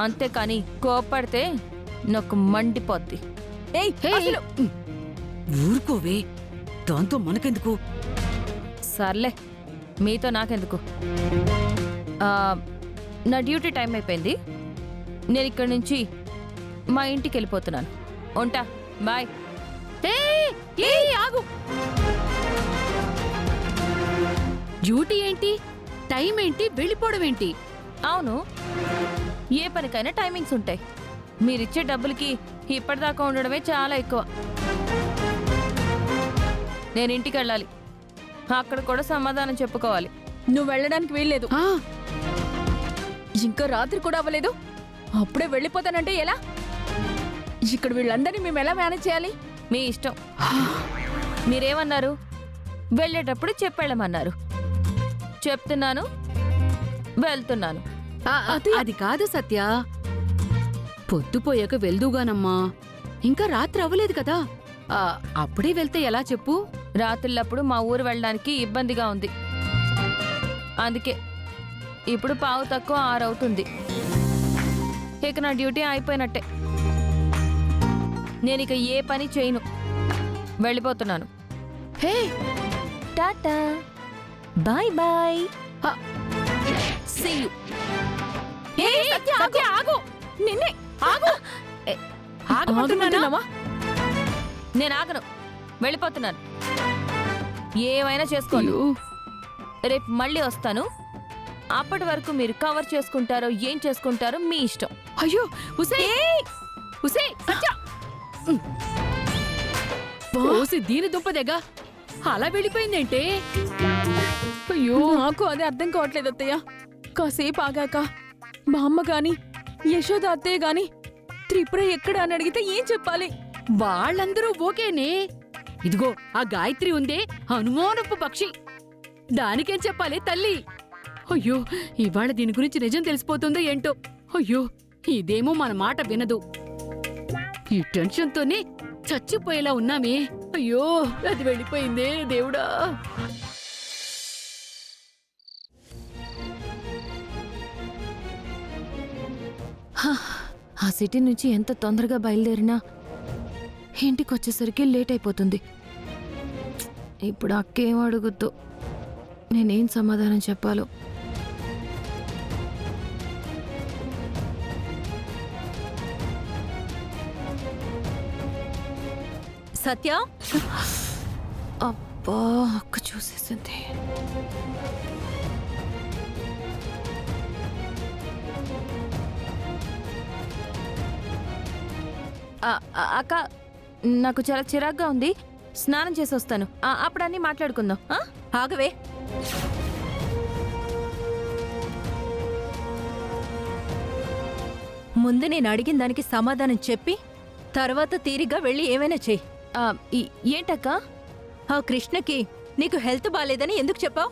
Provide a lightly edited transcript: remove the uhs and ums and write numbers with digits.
అంతేకాని కోప్పడితే నాకు మండిపోద్ది. ఏయ్ అసలు ఊరుకోవే, దాంతో మనకెందుకు? సర్లే, మీతో నాకెందుకు. నా డ్యూటీ టైం అయిపోయింది. నేను ఇక్కడి నుంచి మా ఇంటికి వెళ్ళిపోతున్నాను. ఉంటా, బాయ్. ఆగు. డ్యూటీ ఏంటి, టైం ఏంటి, వెళ్ళిపోవడం ఏంటి? అవును, ఏ పనికైనా టైమింగ్స్ ఉంటాయి. మీరిచ్చే డబ్బులకి ఇప్పటిదాకా ఉండడమే చాలా ఎక్కువ. నేను ఇంటికి వెళ్ళాలి. అక్కడ కూడా సమాధానం చెప్పుకోవాలి. నువ్వు వెళ్ళడానికి వీల్లేదు. ఇంకా రాత్రి కూడా అవ్వలేదు, అప్పుడే వెళ్ళిపోతానంటే ఎలా? ఇక్కడ వీళ్ళందరినీ మేము ఎలా మేనేజ్ చేయాలి? మీ ఇష్టం. మీరేమన్నారు? వెళ్ళేటప్పుడు చెప్పెళ్ళమన్నారు. చెప్తున్నాను, వెళ్తున్నాను. అది కాదు సత్య, పొద్దుపోయాక వెళ్దూగానమ్మా. ఇంకా రాత్రి అవ్వలేదు కదా, అప్పుడే వెళ్తే ఎలా చెప్పు? రాత్రులప్పుడు మా ఊరు వెళ్ళడానికి ఇబ్బందిగా ఉంది. అందుకే ఇప్పుడు 5:45 అవుతుంది. ఇక నా డ్యూటీ అయిపోయినట్టే. నేనిక ఏ పని చేయను. వెళ్ళిపోతున్నాను. Hey, tata, bye bye, see you. Satya ఆగు. నిన్నే ఆగు. ఆగమంటున్నానా? నేను ఆగను, వెళ్ళిపోతున్నాను. ఏమైనా చేసుకోండి. రేపు మళ్ళీ వస్తాను. అప్పటి వరకు మీరు కవర్ చేసుకుంటారో ఏం చేసుకుంటారో మీ ఇష్టం. అయ్యో ఉసే, ఉసే సత్య, పోసి దీని దుంపదేగా అలా వెళ్ళిపోయిందేంటే? అయ్యో, నాకు అదే అర్థం కావట్లేదు అత్తయ్య. కాసేపు ఆగాక మా అమ్మ గాని యశోద అత్తయ్య గాని త్రిపుర ఎక్కడ అని అడిగితే ఏం చెప్పాలి? వాళ్ళందరూ ఓకేనే. ఇదిగో ఆ గాయత్రి ఉందే, అనుమానపు పక్షి, దానికేం చెప్పాలి తల్లి? అయ్యో, ఇవాళ దీని గురించి నిజం తెలిసిపోతుందో ఏంటో. అయ్యో, ఇదేమో మన మాట వినదు. ఈ టెన్షన్తోనే చచ్చిపోయేలా ఉన్నామే. అయ్యో, అది వెళ్ళిపోయిందే దేవుడా. ఆ సిటీ నుంచి ఎంత తొందరగా బయలుదేరినా ఇంటికి వచ్చేసరికి లేట్ అయిపోతుంది. ఇప్పుడు అక్కేం అడుగుద్దు, నేనేం సమాధానం చెప్పాలో. సత్య, అబ్బా, అక్క చూసేసింది. అక్క, నాకు చాలా చిరాగ్గా ఉంది. స్నానం చేసి వస్తాను. అప్పుడు అన్నీ మాట్లాడుకుందాం. ఆగవే. ముందు నేను అడిగిన దానికి సమాధానం చెప్పి తర్వాత తీరిగ్గా వెళ్ళి ఏమైనా చెయ్యి. ఏంటక్క? ఆ కృష్ణకి నీకు హెల్త్ బాలేదని ఎందుకు చెప్పావు?